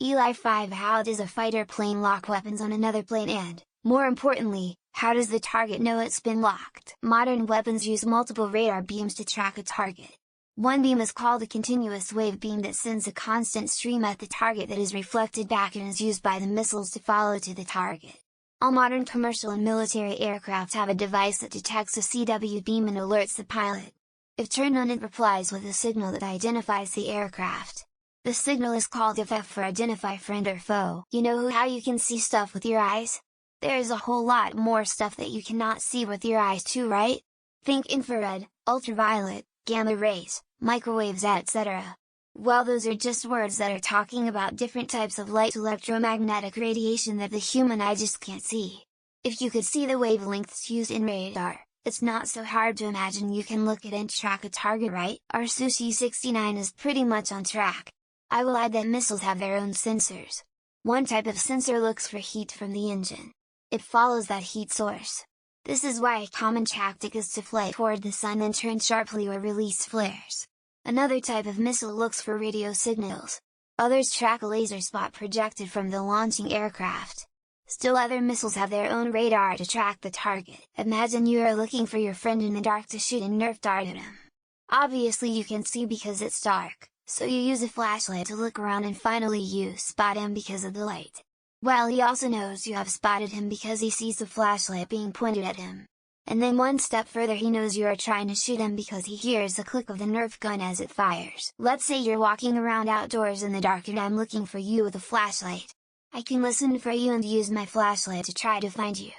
ELI5 How does a fighter plane lock weapons on another plane and, more importantly, how does the target know it's been locked? Modern weapons use multiple radar beams to track a target. One beam is called a continuous wave beam that sends a constant stream at the target that is reflected back and is used by the missiles to follow to the target. All modern commercial and military aircraft have a device that detects a CW beam and alerts the pilot. If turned on, it replies with a signal that identifies the aircraft. The signal is called IF for identify friend or foe. You know how you can see stuff with your eyes? There is a whole lot more stuff that you cannot see with your eyes too, right? Think infrared, ultraviolet, gamma rays, microwaves, etc. Well, those are just words that are talking about different types of light electromagnetic radiation that the human eye just can't see. If you could see the wavelengths used in radar, it's not so hard to imagine you can look at and track a target, right? Our Su-69 is pretty much on track. I will add that missiles have their own sensors. One type of sensor looks for heat from the engine. It follows that heat source. This is why a common tactic is to fly toward the sun and turn sharply or release flares. Another type of missile looks for radio signals. Others track a laser spot projected from the launching aircraft. Still other missiles have their own radar to track the target. Imagine you are looking for your friend in the dark to shoot a Nerf dart at him. Obviously you can see because it's dark, so you use a flashlight to look around and finally you spot him because of the light. Well, he also knows you have spotted him because he sees the flashlight being pointed at him. And then one step further, he knows you are trying to shoot him because he hears the click of the Nerf gun as it fires. Let's say you're walking around outdoors in the dark and I'm looking for you with a flashlight. I can listen for you and use my flashlight to try to find you.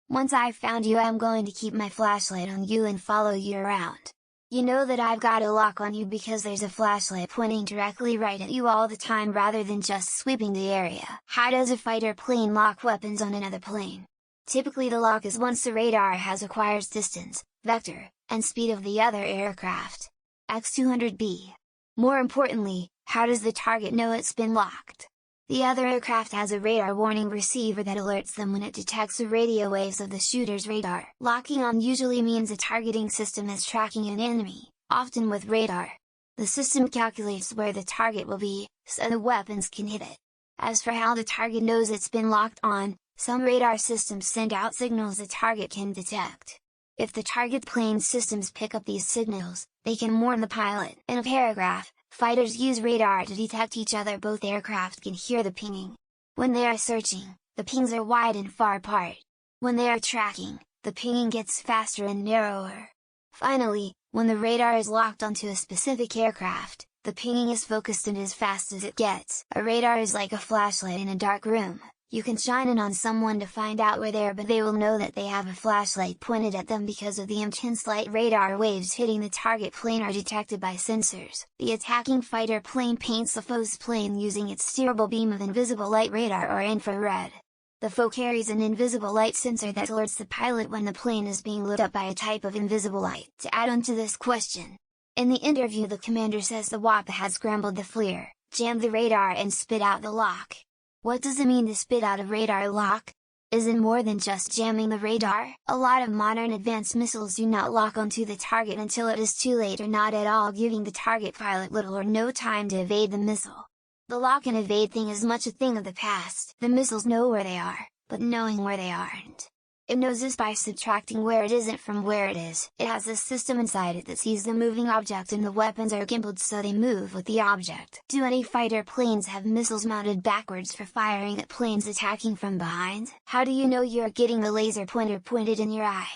Once I've found you, I'm going to keep my flashlight on you and follow you around. You know that I've got a lock on you because there's a flashlight pointing directly right at you all the time rather than just sweeping the area. How does a fighter plane lock weapons on another plane? Typically the lock is once the radar has acquired distance, vector, and speed of the other aircraft. X200B. More importantly, how does the target know it's been locked? The other aircraft has a radar warning receiver that alerts them when it detects the radio waves of the shooter's radar. Locking on usually means a targeting system is tracking an enemy, often with radar. The system calculates where the target will be, so the weapons can hit it. As for how the target knows it's been locked on, some radar systems send out signals the target can detect. If the target plane systems pick up these signals, they can warn the pilot. In a paragraph, fighters use radar to detect each other. Both aircraft can hear the pinging. When they are searching, the pings are wide and far apart. When they are tracking, the pinging gets faster and narrower. Finally, when the radar is locked onto a specific aircraft, the pinging is focused and as fast as it gets. A radar is like a flashlight in a dark room. You can shine it on someone to find out where they are, but they will know that they have a flashlight pointed at them because of the intense light radar waves hitting the target plane are detected by sensors. The attacking fighter plane paints the foe's plane using its steerable beam of invisible light radar or infrared. The foe carries an invisible light sensor that alerts the pilot when the plane is being lit up by a type of invisible light. To add on to this question, in the interview the commander says the WAP had scrambled the FLIR, jammed the radar and spit out the lock. What does it mean to spit out a radar lock? Is it more than just jamming the radar? A lot of modern advanced missiles do not lock onto the target until it is too late or not at all, giving the target pilot little or no time to evade the missile. The lock and evade thing is much a thing of the past. The missiles know where they are, but knowing where they aren't. It knows this by subtracting where it isn't from where it is. It has a system inside it that sees the moving object and the weapons are gimbaled so they move with the object. Do any fighter planes have missiles mounted backwards for firing at planes attacking from behind? How do you know you're getting the laser pointer pointed in your eye?